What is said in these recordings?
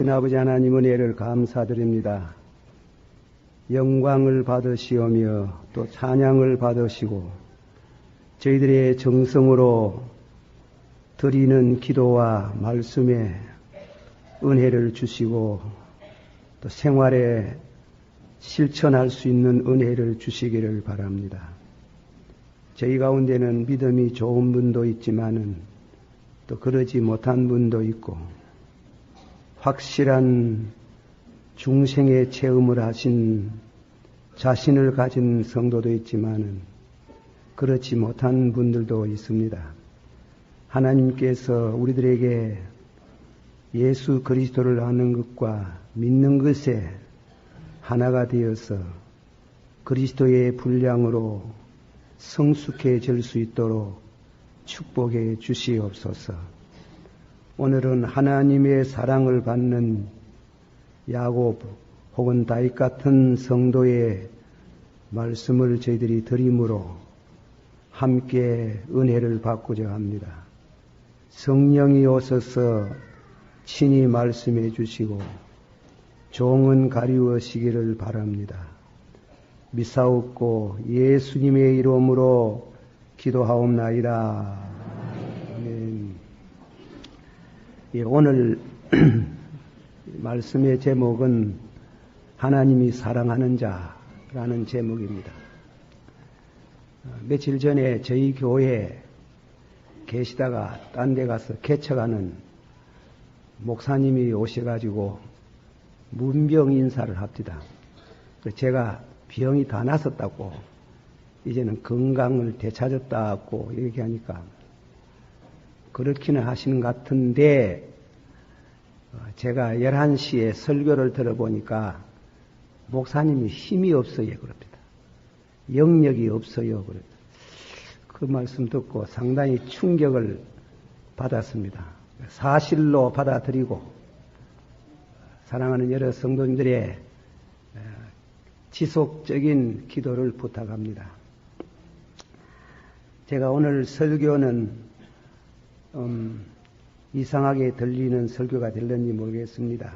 아버지 하나님 은혜를 감사드립니다. 영광을 받으시오며 또 찬양을 받으시고 저희들의 정성으로 드리는 기도와 말씀에 은혜를 주시고 또 생활에 실천할 수 있는 은혜를 주시기를 바랍니다. 저희 가운데는 믿음이 좋은 분도 있지만은 또 그러지 못한 분도 있고 확실한 중생의 체험을 하신 자신을 가진 성도도 있지만은 그렇지 못한 분들도 있습니다. 하나님께서 우리들에게 예수 그리스도를 아는 것과 믿는 것에 하나가 되어서 그리스도의 분량으로 성숙해질 수 있도록 축복해 주시옵소서. 오늘은 하나님의 사랑을 받는 야곱 혹은 다윗 같은 성도의 말씀을 저희들이 드림으로 함께 은혜를 받고자 합니다. 성령이 오셔서 친히 말씀해 주시고 종은 가리우시기를 바랍니다. 미사옵고 예수님의 이름으로 기도하옵나이다. 아멘. 예, 오늘 말씀의 제목은 하나님이 사랑하는 자라는 제목입니다. 며칠 전에 저희 교회에 계시다가 딴 데 가서 개척하는 목사님이 오셔가지고 문병 인사를 합니다. 제가 병이 다 났었다고 이제는 건강을 되찾았다고 얘기하니까 그렇기는 하시는 것 같은데 제가 11시에 설교를 들어보니까 목사님이 힘이 없어요 그럽니다. 영력이 없어요 그럽니다. 그 말씀 듣고 상당히 충격을 받았습니다. 사실로 받아들이고 사랑하는 여러 성도님들의 지속적인 기도를 부탁합니다. 제가 오늘 설교는 이상하게 들리는 설교가 될는지 모르겠습니다.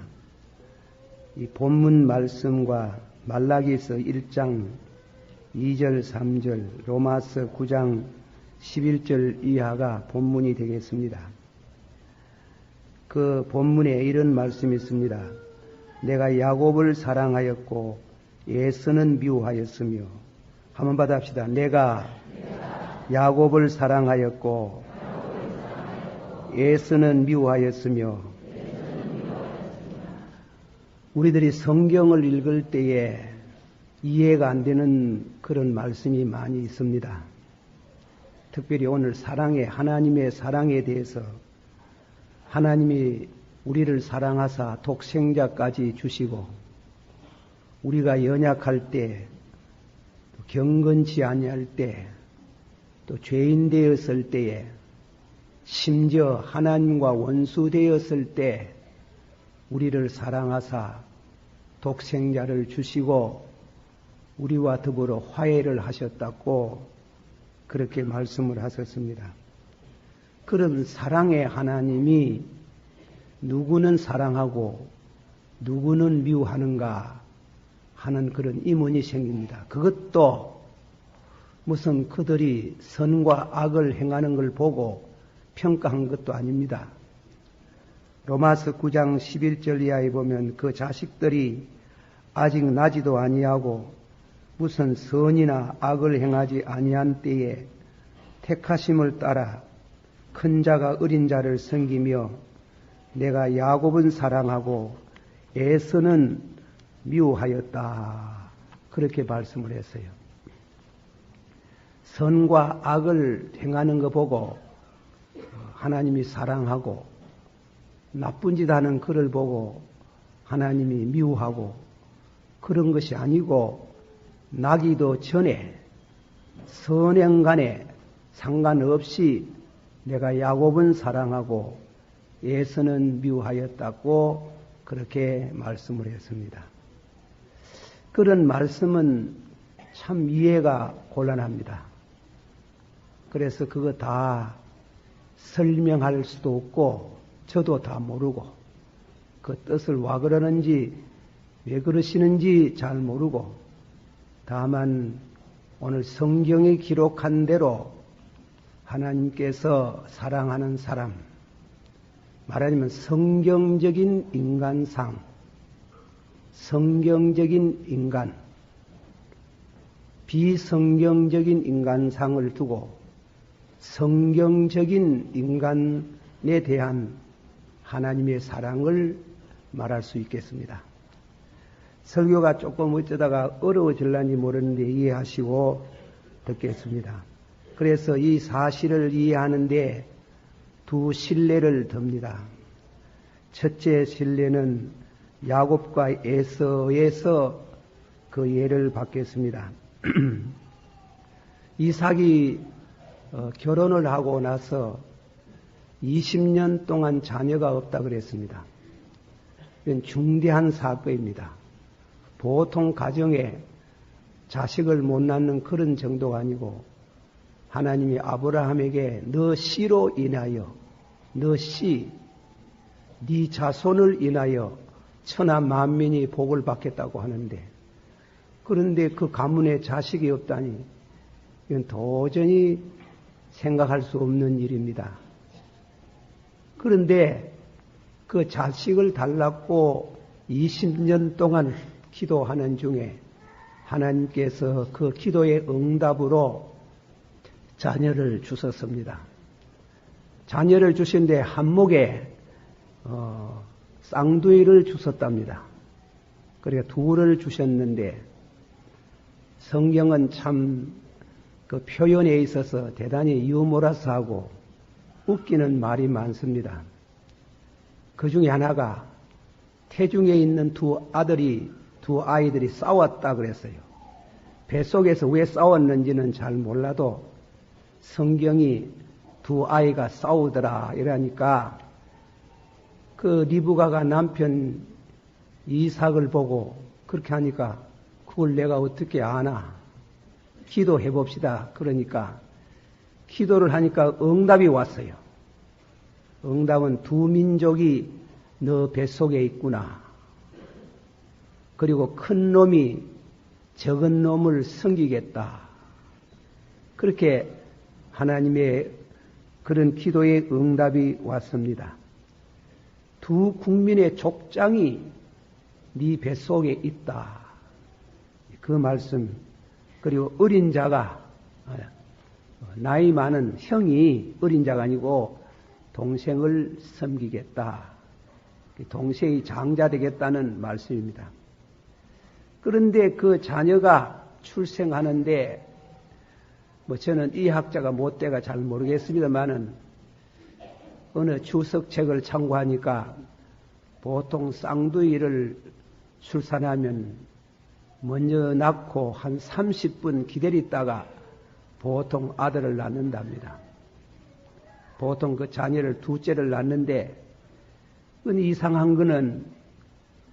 이 본문 말씀과 말라기서 1장 2절 3절 로마서 9장 11절 이하가 본문이 되겠습니다. 그 본문에 이런 말씀이 있습니다. 내가 야곱을 사랑하였고 에서는 미워하였으며 한번 받아합시다. 내가 야곱을 사랑하였고 에서는 미워하였으며 우리들이 성경을 읽을 때에 이해가 안 되는 그런 말씀이 많이 있습니다. 특별히 오늘 하나님의 사랑에 대해서 하나님이 우리를 사랑하사 독생자까지 주시고 우리가 연약할 때, 경건치 아니할 때, 또 죄인 되었을 때에 심지어 하나님과 원수 되었을 때 우리를 사랑하사 독생자를 주시고 우리와 더불어 화해를 하셨다고 그렇게 말씀을 하셨습니다. 그런 사랑의 하나님이 누구는 사랑하고 누구는 미워하는가 하는 그런 의문이 생깁니다. 그것도 무슨 그들이 선과 악을 행하는 걸 보고 평가한 것도 아닙니다. 로마서 9장 11절 이하에 보면 그 자식들이 아직 나지도 아니하고 무슨 선이나 악을 행하지 아니한 때에 택하심을 따라 큰 자가 어린 자를 섬기며 내가 야곱은 사랑하고 에서는 미워하였다. 그렇게 말씀을 했어요. 선과 악을 행하는 거 보고 하나님이 사랑하고 나쁜 짓 하는 그를 보고 하나님이 미워하고 그런 것이 아니고 나기도 전에 선행간에 상관없이 내가 야곱은 사랑하고 에서는 미워하였다고 그렇게 말씀을 했습니다. 그런 말씀은 참 이해가 곤란합니다. 그래서 그거 다 설명할 수도 없고 저도 다 모르고 그 뜻을 와 그러는지 왜 그러시는지 잘 모르고 다만 오늘 성경이 기록한 대로 하나님께서 사랑하는 사람, 말하자면 성경적인 인간상, 성경적인 인간, 비성경적인 인간상을 두고 성경적인 인간에 대한 하나님의 사랑을 말할 수 있겠습니다. 설교가 조금 어쩌다가 어려워질란지 모르는데 이해하시고 듣겠습니다. 그래서 이 사실을 이해하는데 두 신뢰를 듭니다. 첫째 신뢰는 야곱과 에서에서 그 예를 받겠습니다. 이삭이 결혼을 하고 나서 20년 동안 자녀가 없다 그랬습니다. 이건 중대한 사건입니다. 보통 가정에 자식을 못 낳는 그런 정도가 아니고 하나님이 아브라함에게 너 씨로 인하여 너 씨, 네 자손을 인하여 천하 만민이 복을 받겠다고 하는데 그런데 그 가문에 자식이 없다니 이건 도저히 생각할 수 없는 일입니다. 그런데 그 자식을 달라고 20년 동안 기도하는 중에 하나님께서 그 기도의 응답으로 자녀를 주셨습니다. 자녀를 주신데 한목에 쌍둥이를 주셨답니다. 그러니까 둘을 주셨는데 성경은 참 그 표현에 있어서 대단히 유머러스하고 웃기는 말이 많습니다. 그 중에 하나가 태중에 있는 두 아이들이 싸웠다 그랬어요. 뱃속에서 왜 싸웠는지는 잘 몰라도 성경이 두 아이가 싸우더라 이러니까 그 리브가가 남편 이삭을 보고 그렇게 하니까 그걸 내가 어떻게 아나? 기도해 봅시다. 그러니까 기도를 하니까 응답이 왔어요. 응답은 두 민족이 너 뱃속에 있구나. 그리고 큰 놈이 적은 놈을 섬기겠다. 그렇게 하나님의 그런 기도의 응답이 왔습니다. 두 국민의 족장이 네 뱃속에 있다. 그 말씀. 그리고 어린 자가 나이 많은 형이 어린 자가 아니고 동생을 섬기겠다. 동생이 장자 되겠다는 말씀입니다. 그런데 그 자녀가 출생하는데 저는 이 학자가 못돼가 잘 모르겠습니다만은 어느 주석책을 참고하니까 보통 쌍둥이를 출산하면 먼저 낳고 한 30분 기다렸다가 보통 아들을 낳는답니다. 보통 그 자녀를 둘째를 낳는데 이상한 거는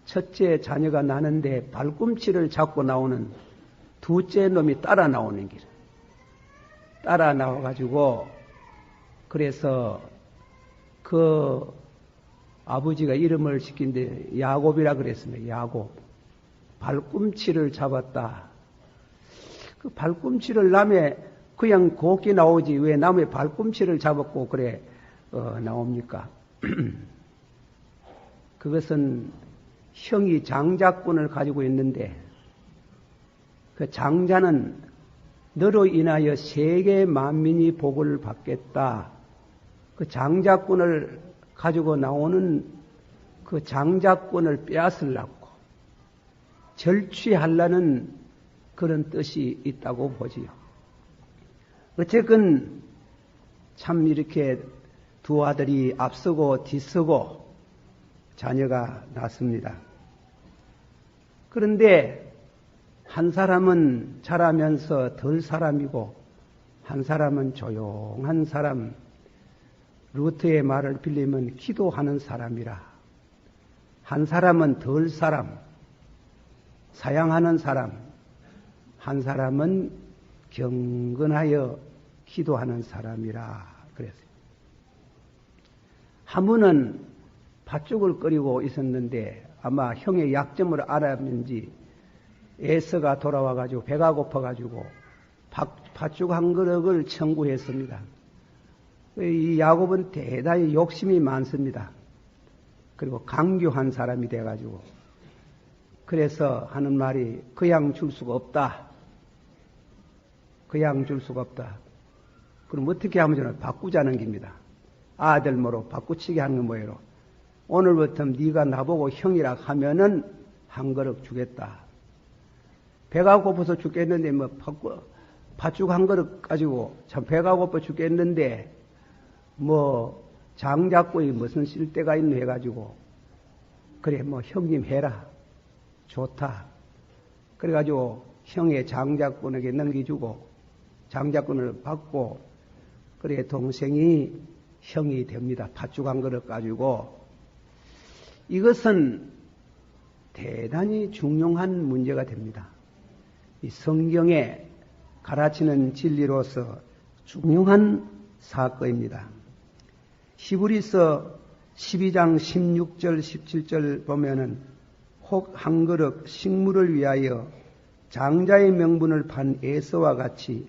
첫째 자녀가 나는데 발꿈치를 잡고 나오는 둘째 놈이 따라 나오는 길. 따라 나와가지고 그래서 그 아버지가 이름을 시킨데 야곱이라 그랬습니다. 야곱. 발꿈치를 잡았다. 그 발꿈치를 남의 그냥 곱게 나오지 왜 남의 발꿈치를 잡았고 그래 나옵니까? 그것은 형이 장자권을 가지고 있는데 그 장자는 너로 인하여 세계 만민이 복을 받겠다. 그 장자권을 가지고 나오는 그 장자권을 빼앗으려고 절취하려는 그런 뜻이 있다고 보지요. 어쨌건 참 이렇게 두 아들이 앞서고 뒤서고 자녀가 낳습니다. 그런데 한 사람은 자라면서 덜 사람이고 한 사람은 조용한 사람, 루트의 말을 빌리면 기도하는 사람이라. 한 사람은 덜 사람, 사양하는 사람, 한 사람은 경건하여 기도하는 사람이라 그랬어요. 한 분은 팥죽을 끓이고 있었는데 아마 형의 약점을 알았는지 에서가 돌아와가지고 배가 고파가지고 팥죽 한 그릇을 청구했습니다. 이 야곱은 대단히 욕심이 많습니다. 그리고 강교한 사람이 돼가지고 그래서 하는 말이 그냥 줄 수가 없다. 그냥 줄 수가 없다. 그럼 어떻게 하면 저는 바꾸자는 겁니다. 아들 뭐로 바꾸치게 하는 뭐예요. 오늘부터 네가 나보고 형이라 하면은 한 그릇 주겠다. 배가 고파서 죽겠는데 뭐 팥죽 한 그릇 가지고 참 배가 고파 죽겠는데 뭐 장작구이 무슨 쓸데가 있노 해가지고 그래 뭐 형님 해라. 좋다. 그래가지고 형의 장작꾼에게 넘겨주고 장작꾼을 받고 그래 동생이 형이 됩니다. 팥죽 한 그릇 가지고 이것은 대단히 중요한 문제가 됩니다. 이 성경에 가르치는 진리로서 중요한 사건입니다. 히브리서 12장 16절 17절 보면은 혹 한 그릇 식물을 위하여 장자의 명분을 판 에서와 같이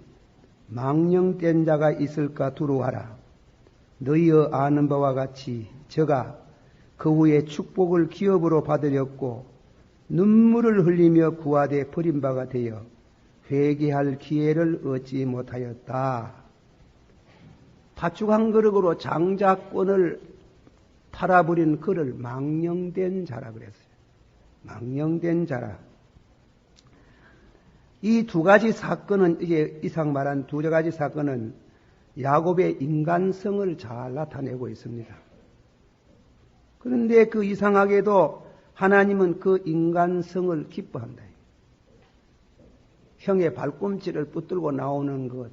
망령된 자가 있을까 두려워하라. 너희여 아는 바와 같이 저가 그 후에 축복을 기업으로 받으렸고 눈물을 흘리며 구하되 버림바가 되어 회개할 기회를 얻지 못하였다. 팥죽 한 그릇으로 장자권을 팔아버린 그를 망령된 자라 그랬어요. 망령된 자라. 이 두 가지 사건은 이게 이상 말한 두 가지 사건은 야곱의 인간성을 잘 나타내고 있습니다. 그런데 그 이상하게도 하나님은 그 인간성을 기뻐한다. 형의 발꿈치를 붙들고 나오는 것,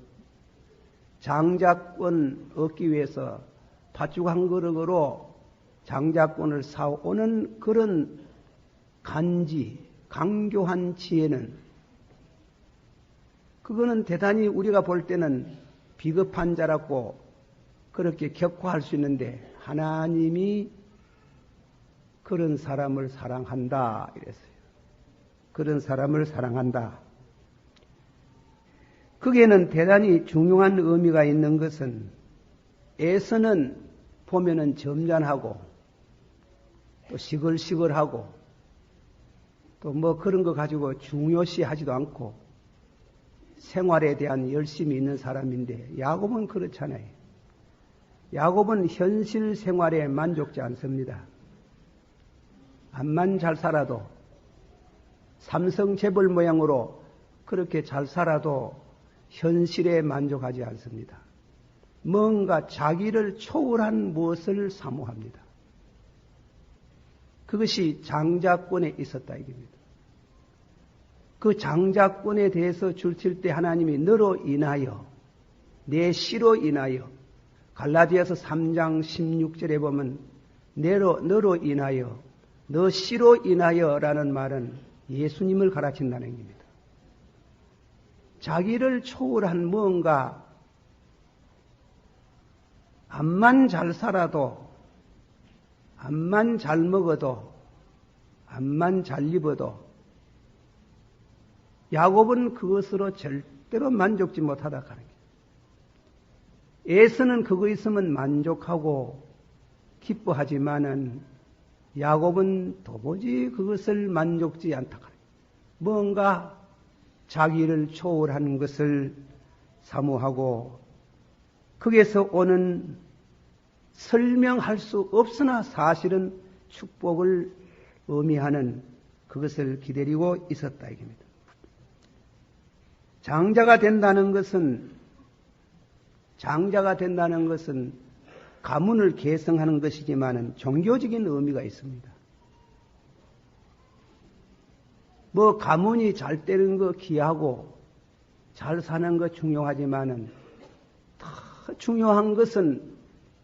장자권 얻기 위해서 팥죽 한 그릇으로 장자권을 사오는 그런 강교한 지혜는 그거는 대단히 우리가 볼 때는 비겁한 자라고 그렇게 격화할 수 있는데 하나님이 그런 사람을 사랑한다 이랬어요. 그런 사람을 사랑한다. 거기에는 대단히 중요한 의미가 있는 것은 에서는 보면은 점잖하고 또 시글시글하고 또 뭐 그런 거 가지고 중요시하지도 않고 생활에 대한 열심이 있는 사람인데 야곱은 그렇잖아요. 야곱은 현실 생활에 만족지 않습니다. 암만 잘 살아도 삼성 재벌 모양으로 그렇게 잘 살아도 현실에 만족하지 않습니다. 뭔가 자기를 초월한 무엇을 사모합니다. 그것이 장자권에 있었다 이겁니다. 그 장자권에 대해서 줄칠 때 하나님이 너로 인하여 내 씨로 인하여 갈라디아서 3장 16절에 보면 너로 인하여 너 씨로 인하여라는 말은 예수님을 가르친다는 겁니다. 자기를 초월한 뭔가 암만 잘 살아도 암만 잘 먹어도 암만 잘 입어도 야곱은 그것으로 절대로 만족지 못하다 하는 거예요. 에서는 그거 있으면 만족하고 기뻐하지만은 야곱은 도무지 그것을 만족지 않다 하는 거예요. 뭔가 자기를 초월하는 것을 사모하고 거기에서 오는 설명할 수 없으나 사실은 축복을 의미하는 그것을 기다리고 있었다 이겁니다. 장자가 된다는 것은 가문을 계승하는 것이지만은 종교적인 의미가 있습니다. 뭐 가문이 잘 되는 거 귀하고 잘 사는 거 중요하지만은 더 중요한 것은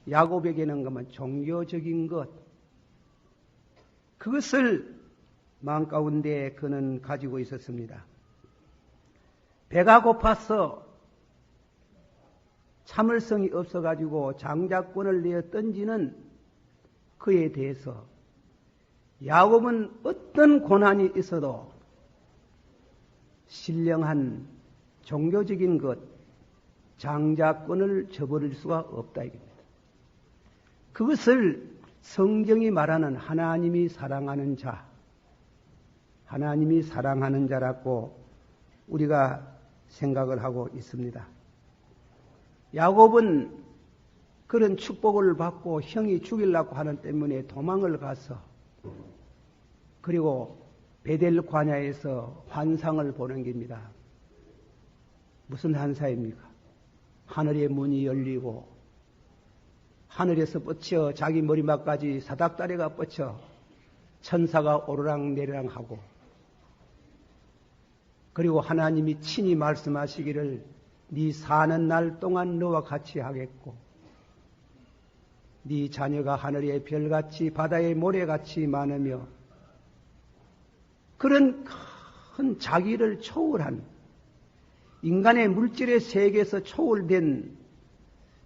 야곱에게는 그만 종교적인 것. 그것을 마음 가운데 그는 가지고 있었습니다. 배가 고파서 참을성이 없어가지고 장자권을 내어 던지는 그에 대해서 야곱은 어떤 고난이 있어도 신령한 종교적인 것, 장자권을 저버릴 수가 없다 이겁니다. 그것을 성경이 말하는 하나님이 사랑하는 자, 하나님이 사랑하는 자라고 우리가 생각을 하고 있습니다. 야곱은 그런 축복을 받고 형이 죽이려고 하는 때문에 도망을 가서 그리고 베델 광야에서 환상을 보는 겁니다. 무슨 환상입니까? 하늘의 문이 열리고 하늘에서 뻗쳐 자기 머리맡까지 사닥다리가 뻗쳐 천사가 오르락내리락 하고 그리고 하나님이 친히 말씀하시기를 네 사는 날 동안 너와 같이 하겠고 네 자녀가 하늘의 별같이 바다의 모래같이 많으며 그런 큰 자기를 초월한 인간의 물질의 세계에서 초월된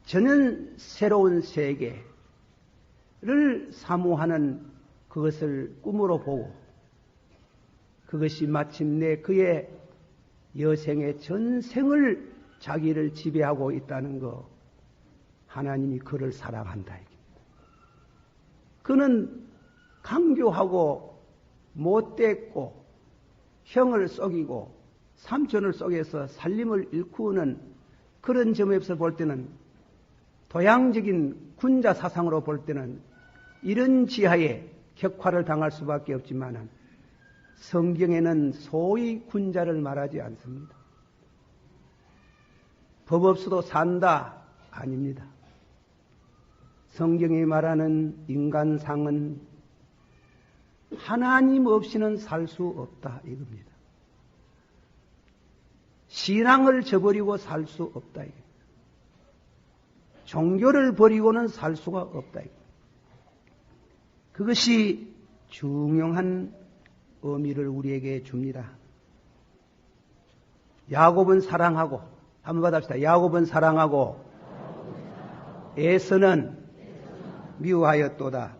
전혀 새로운 세계를 사모하는 그것을 꿈으로 보고 그것이 마침내 그의 여생의 전생을 자기를 지배하고 있다는 거 하나님이 그를 사랑한다. 그는 강교하고 못됐고 형을 속이고 삼촌을 속여서 살림을 일구는 그런 점에서 볼 때는 도양적인 군자 사상으로 볼 때는 이런 지하에 격화를 당할 수밖에 없지만 성경에는 소위 군자를 말하지 않습니다. 법 없어도 산다 아닙니다. 성경이 말하는 인간상은 하나님 없이는 살 수 없다 이겁니다. 신앙을 저버리고 살 수 없다 이겁니다. 종교를 버리고는 살 수가 없다 이겁니다. 그것이 중요한 의미를 우리에게 줍니다. 야곱은 사랑하고 한번 받읍시다. 야곱은 사랑하고 에서는 미워하였도다.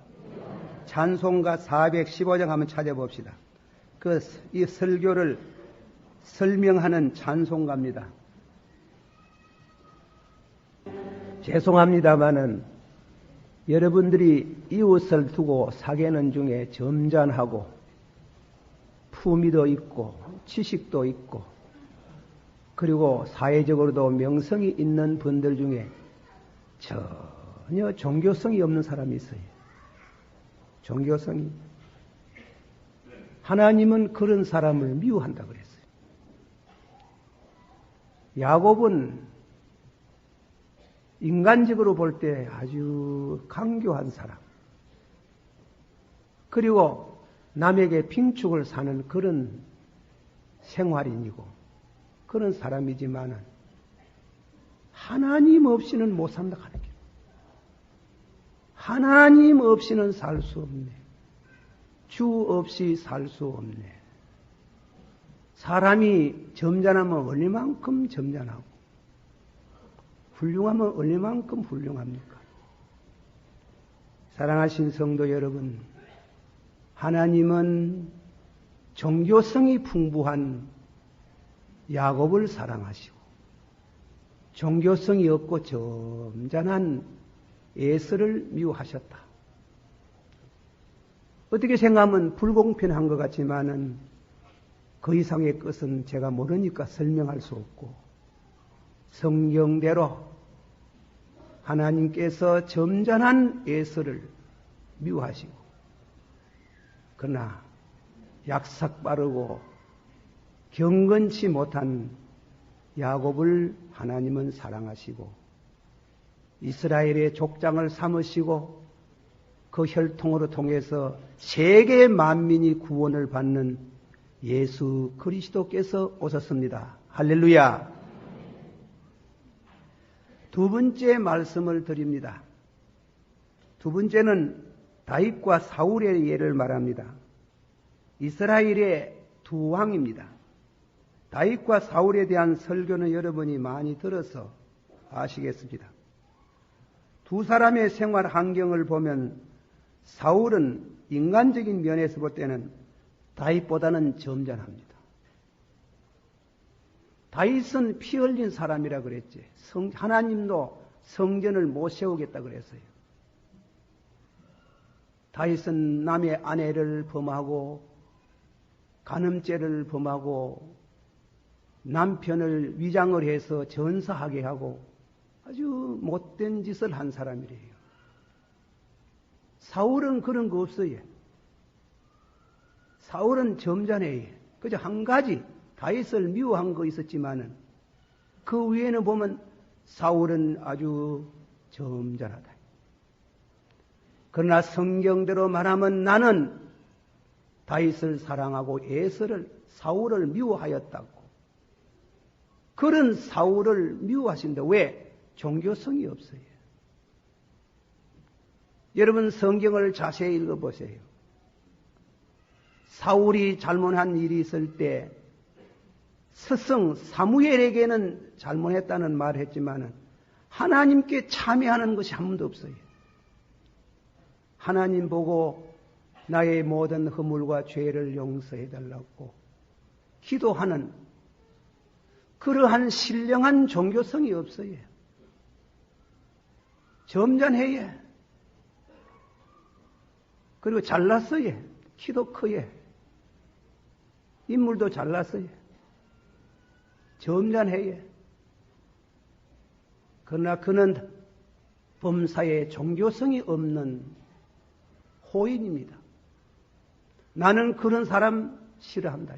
찬송가 415장 한번 찾아봅시다. 이 설교를 설명하는 찬송가입니다. 죄송합니다마는 여러분들이 이웃을 두고 사귀는 중에 점잖하고 품위도 있고 지식도 있고 그리고 사회적으로도 명성이 있는 분들 중에 전혀 종교성이 없는 사람이 있어요. 종교성이. 하나님은 그런 사람을 미워한다 그랬어요. 야곱은 인간적으로 볼 때 아주 강교한 사람. 그리고 남에게 빙축을 사는 그런 생활인이고 그런 사람이지만은 하나님 없이는 못 산다 하는 게. 하나님 없이는 살 수 없네. 주 없이 살 수 없네. 사람이 점잖으면 얼마만큼 점잖하고 훌륭하면 얼마만큼 훌륭합니까? 사랑하신 성도 여러분, 하나님은 종교성이 풍부한 야곱을 사랑하시고 종교성이 없고 점잖한 에서를 미워하셨다. 어떻게 생각하면 불공평한 것 같지만은 그 이상의 것은 제가 모르니까 설명할 수 없고 성경대로 하나님께서 점잖한 에서를 미워하시고 그러나 약삭 빠르고 경건치 못한 야곱을 하나님은 사랑하시고 이스라엘의 족장을 삼으시고 그 혈통으로 통해서 세계 만민이 구원을 받는 예수 그리스도께서 오셨습니다. 할렐루야. 두 번째 말씀을 드립니다. 두 번째는 다윗과 사울의 예를 말합니다. 이스라엘의 두 왕입니다. 다윗과 사울에 대한 설교는 여러분이 많이 들어서 아시겠습니다. 두 사람의 생활 환경을 보면 사울은 인간적인 면에서 볼 때는 다윗보다는 점잖합니다. 다윗은 피 흘린 사람이라 그랬지. 하나님도 성전을 못 세우겠다 그랬어요. 다윗은 남의 아내를 범하고 간음죄를 범하고 남편을 위장을 해서 전사하게 하고 아주 못된 짓을 한 사람이래요. 사울은 그런 거 없어요. 사울은 점잖해요. 그저 한 가지 다윗을 미워한 거 있었지만은 그 위에는 보면 사울은 아주 점잖하다. 그러나 성경대로 말하면 나는 다윗을 사랑하고 사울을 미워하였다고. 그런 사울을 미워하신다. 왜? 종교성이 없어요. 여러분 성경을 자세히 읽어보세요. 사울이 잘못한 일이 있을 때 스승 사무엘에게는 잘못했다는 말을 했지만 하나님께 참여하는 것이 한 번도 없어요. 하나님 보고 나의 모든 허물과 죄를 용서해달라고 기도하는 그러한 신령한 종교성이 없어요. 점잖해요. 그리고 잘났어요. 키도 커요. 인물도 잘났어요. 점잖해요. 그러나 그는 범사에 종교성이 없는 호인입니다. 나는 그런 사람 싫어한다.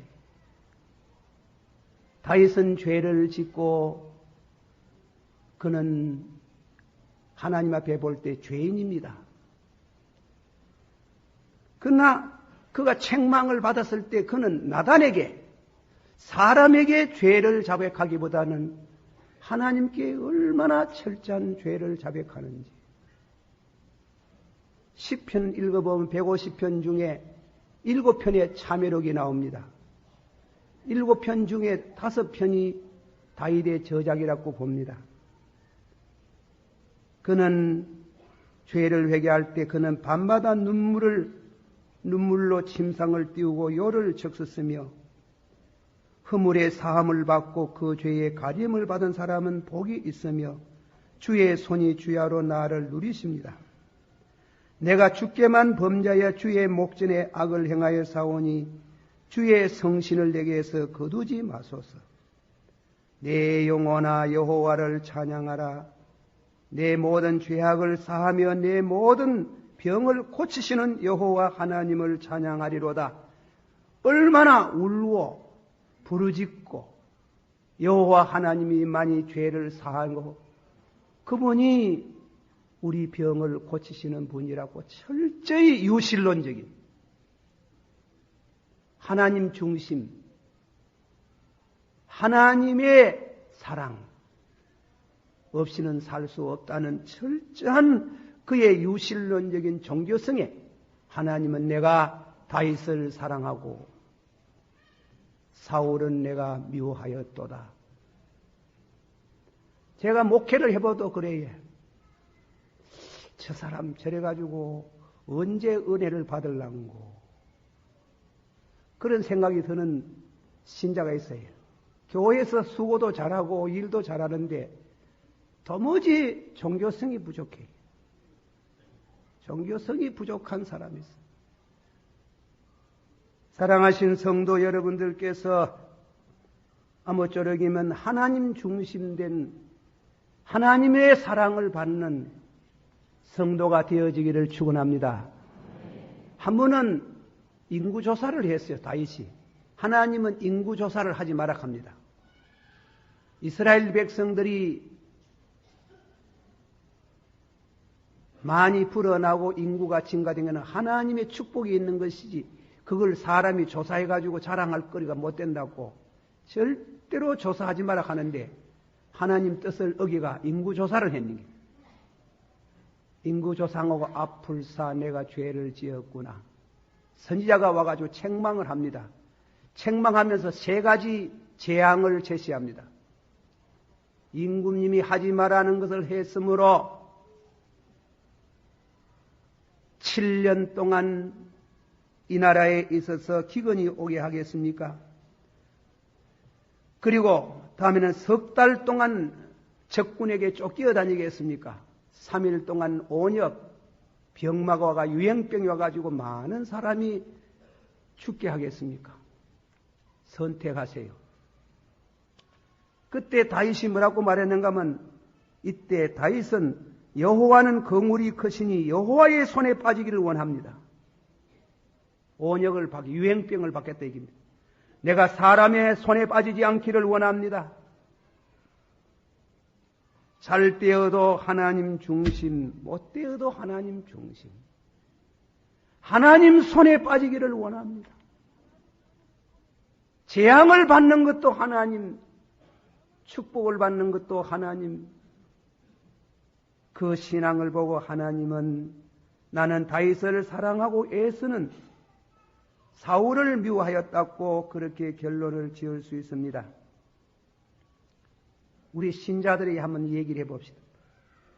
다윗은 죄를 짓고 그는 하나님 앞에 볼 때 죄인입니다. 그러나 그가 책망을 받았을 때 그는 나단에게 사람에게 죄를 자백하기보다는 하나님께 얼마나 철저한 죄를 자백하는지. 시편 읽어보면 150편 중에 7편의 참회록이 나옵니다. 7편 중에 5편이 다윗의 저작이라고 봅니다. 그는 죄를 회개할 때 그는 밤마다 눈물로 침상을 띄우고 요를 적었으며 허물의 사함을 받고 그 죄의 가림을 받은 사람은 복이 있으며 주의 손이 주야로 나를 누리십니다. 내가 주께만 범죄하여 주의 목전에 악을 행하여 사오니 주의 성신을 내게서 거두지 마소서. 내 영혼아 여호와를 찬양하라. 내 모든 죄악을 사하며 내 모든 병을 고치시는 여호와 하나님을 찬양하리로다. 얼마나 울고 부르짖고 여호와 하나님이 많이 죄를 사하고 그분이 우리 병을 고치시는 분이라고 철저히 유실론적인 하나님 중심, 하나님의 사랑 없이는 살 수 없다는 철저한 그의 유실론적인 종교성에 하나님은 내가 다윗을 사랑하고 사울은 내가 미워하였도다. 제가 목회를 해봐도 그래요. 저 사람 저래가지고 언제 은혜를 받을랑고 그런 생각이 드는 신자가 있어요. 교회에서 수고도 잘하고 일도 잘하는데 도무지 종교성이 부족해. 종교성이 부족한 사람이 있어요. 사랑하신 성도 여러분들께서 아무쪼록이면 하나님 중심된 하나님의 사랑을 받는 성도가 되어지기를 축원합니다. 한 번은 인구조사를 했어요. 다윗이. 하나님은 인구조사를 하지 마라 합니다. 이스라엘 백성들이 많이 불어나고 인구가 증가된 것은 하나님의 축복이 있는 것이지 그걸 사람이 조사해가지고 자랑할 거리가 못 된다고 절대로 조사하지 마라 하는데 하나님 뜻을 어기가 인구조사를 했는 게 인구조사하고 아플사 내가 죄를 지었구나. 선지자가 와가지고 책망을 합니다. 책망하면서 3가지 재앙을 제시합니다. 임금님이 하지 말라는 것을 했으므로 7년 동안 이 나라에 있어서 기근이 오게 하겠습니까? 그리고 다음에는 석 달 동안 적군에게 쫓겨 다니겠습니까? 3일 동안 온역, 병마가 와가 유행병이 와가지고 많은 사람이 죽게 하겠습니까? 선택하세요. 그때 다윗이 뭐라고 말했는가 하면 이때 다윗은 여호와는 거물이 크시니 여호와의 손에 빠지기를 원합니다. 온역을 받기, 유행병을 받겠다 얘기입니다. 내가 사람의 손에 빠지지 않기를 원합니다. 잘 때여도 하나님 중심, 못 때여도 하나님 중심. 하나님 손에 빠지기를 원합니다. 재앙을 받는 것도 하나님, 축복을 받는 것도 하나님. 그 신앙을 보고 하나님은 나는 다윗을 사랑하고 애쓰는 사울을 미워하였다고 그렇게 결론을 지을 수 있습니다. 우리 신자들이 한번 얘기를 해봅시다.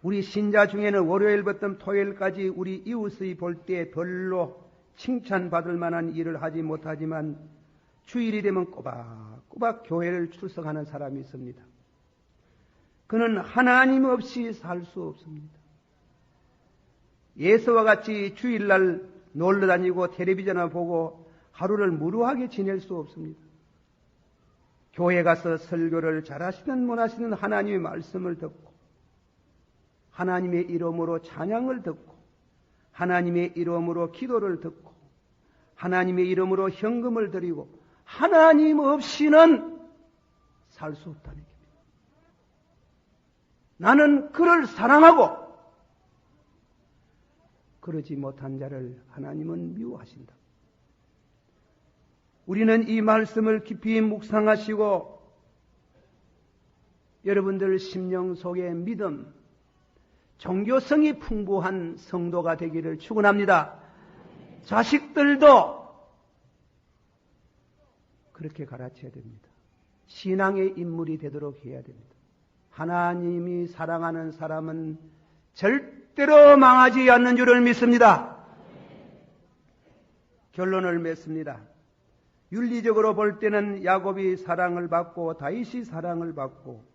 우리 신자 중에는 월요일부터 토요일까지 우리 이웃의 볼 때 별로 칭찬받을 만한 일을 하지 못하지만 주일이 되면 꼬박꼬박 교회를 출석하는 사람이 있습니다. 그는 하나님 없이 살 수 없습니다. 예수와 같이 주일날 놀러 다니고 텔레비전을 보고 하루를 무료하게 지낼 수 없습니다. 교회 가서 설교를 잘하시든 못하시든 하나님의 말씀을 듣고 하나님의 이름으로 찬양을 듣고 하나님의 이름으로 기도를 듣고 하나님의 이름으로 현금을 드리고 하나님 없이는 살 수 없다는 얘기입니다. 나는 그를 사랑하고 그러지 못한 자를 하나님은 미워하신다. 우리는 이 말씀을 깊이 묵상하시고 여러분들 심령 속에 믿음, 종교성이 풍부한 성도가 되기를 축원합니다. 자식들도 그렇게 가르쳐야 됩니다. 신앙의 인물이 되도록 해야 됩니다. 하나님이 사랑하는 사람은 절대로 망하지 않는 줄을 믿습니다. 결론을 맺습니다. 윤리적으로 볼 때는 야곱이 사랑을 받고 다윗이 사랑을 받고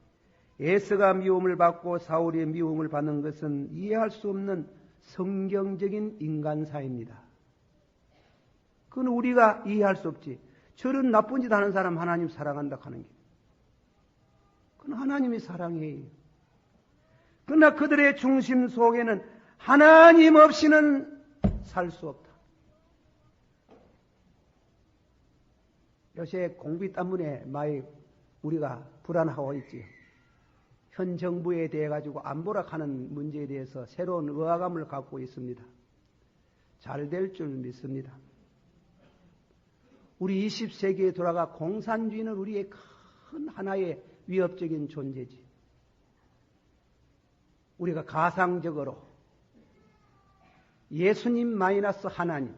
에스가 미움을 받고 사울이 미움을 받는 것은 이해할 수 없는 성경적인 인간사입니다. 그건 우리가 이해할 수 없지. 저런 나쁜 짓 하는 사람 하나님 사랑한다 하는 게. 그건 하나님이 사랑해요. 그러나 그들의 중심 속에는 하나님 없이는 살 수 없다. 요새 공비 때문에 많이 우리가 불안하고 있지요. 현 정부에 대해 가지고 안보락하는 문제에 대해서 새로운 의아감을 갖고 있습니다. 잘 될 줄 믿습니다. 우리 20세기에 돌아가 공산주의는 우리의 큰 하나의 위협적인 존재지. 우리가 가상적으로 예수님 마이너스 하나님,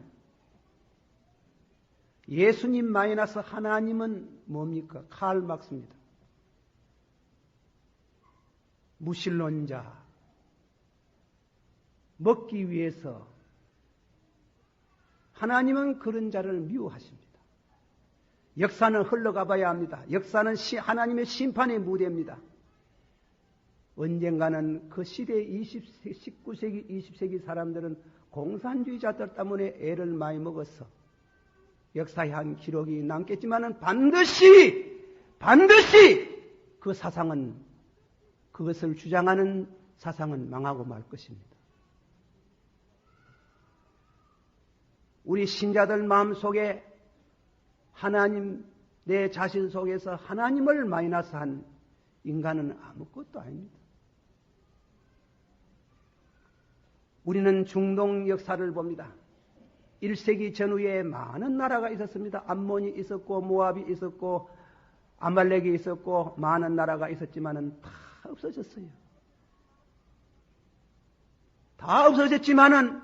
예수님 마이너스 하나님은 뭡니까? 칼 막스입니다. 무신론자, 먹기 위해서 하나님은 그런 자를 미워하십니다. 역사는 흘러가 봐야 합니다. 역사는 하나님의 심판의 무대입니다. 언젠가는 그 시대 19세기, 20세기 사람들은 공산주의자들 때문에 애를 많이 먹었어. 역사의 한 기록이 남겠지만은 반드시 그 사상은, 그것을 주장하는 사상은 망하고 말 것입니다. 우리 신자들 마음속에 하나님, 내 자신 속에서 하나님을 마이너스한 인간은 아무것도 아닙니다. 우리는 중동 역사를 봅니다. 1세기 전후에 많은 나라가 있었습니다. 암몬이 있었고 모압이 있었고 아말렉이 있었고 많은 나라가 있었지만은 다 없어졌어요. 다 없어졌지만은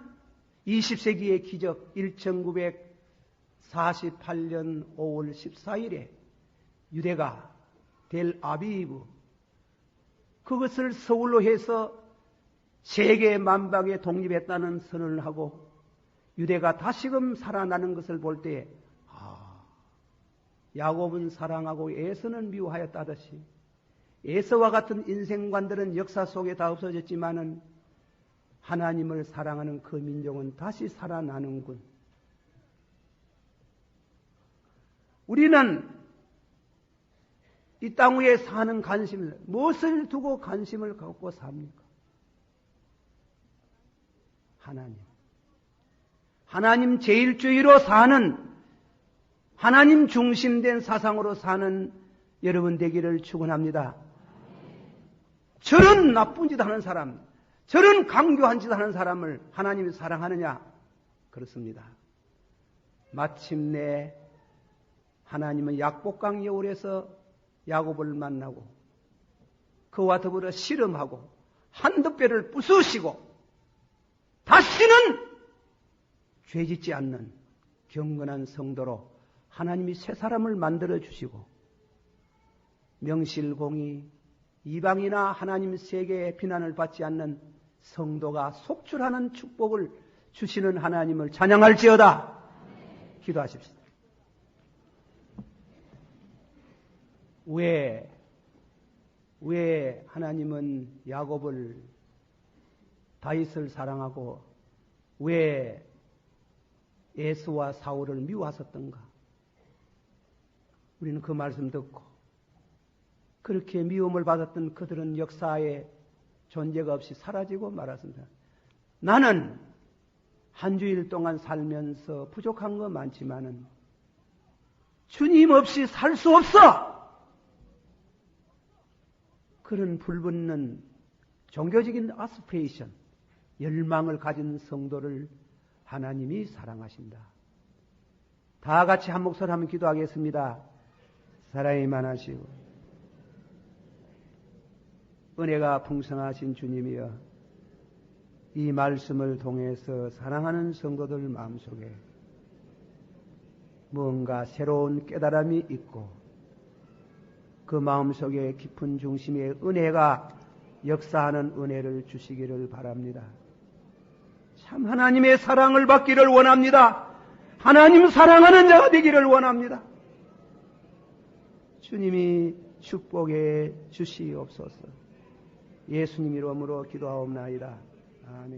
20세기의 기적 1948년 5월 14일에 유대가 델 아비브 그것을 서울로 해서 세계 만방에 독립했다는 선언을 하고 유대가 다시금 살아나는 것을 볼 때에 야곱은 사랑하고 에서는 미워하였다듯이 에서와 같은 인생관들은 역사 속에 다 없어졌지만은 하나님을 사랑하는 그 민족은 다시 살아나는군. 우리는 이 땅 위에 사는 관심을, 무엇을 두고 관심을 갖고 삽니까? 하나님 제일주의로 사는, 하나님 중심된 사상으로 사는 여러분 되기를 축원합니다. 저런 나쁜 짓 하는 사람, 저런 강교한 짓 하는 사람을 하나님이 사랑하느냐? 그렇습니다. 마침내 하나님은 약복강 여울에서 야곱을 만나고 그와 더불어 씨름하고 한두 뼈를 부수시고 다시는 죄짓지 않는 경건한 성도로 하나님이 새 사람을 만들어 주시고 명실공히 이방이나 하나님 세계의 비난을 받지 않는 성도가 속출하는 축복을 주시는 하나님을 찬양할지어다. 기도하십시오. 왜 하나님은 야곱을 다윗을 사랑하고 왜 에서와 사울을 미워하셨던가? 우리는 그 말씀 듣고 그렇게 미움을 받았던 그들은 역사에 존재가 없이 사라지고 말았습니다. 나는 한 주일 동안 살면서 부족한 거 많지만은 주님 없이 살 수 없어! 그런 불붙는 종교적인 아스피레이션, 열망을 가진 성도를 하나님이 사랑하신다. 다 같이 한 목소리 한번 기도하겠습니다. 사랑이 많으시고 은혜가 풍성하신 주님이여, 이 말씀을 통해서 사랑하는 성도들 마음속에 뭔가 새로운 깨달음이 있고 그 마음속에 깊은 중심에 은혜가 역사하는 은혜를 주시기를 바랍니다. 참 하나님의 사랑을 받기를 원합니다. 하나님 사랑하는 자가 되기를 원합니다. 주님이 축복해 주시옵소서. 예수님 이름으로 기도하옵나이다. 아멘.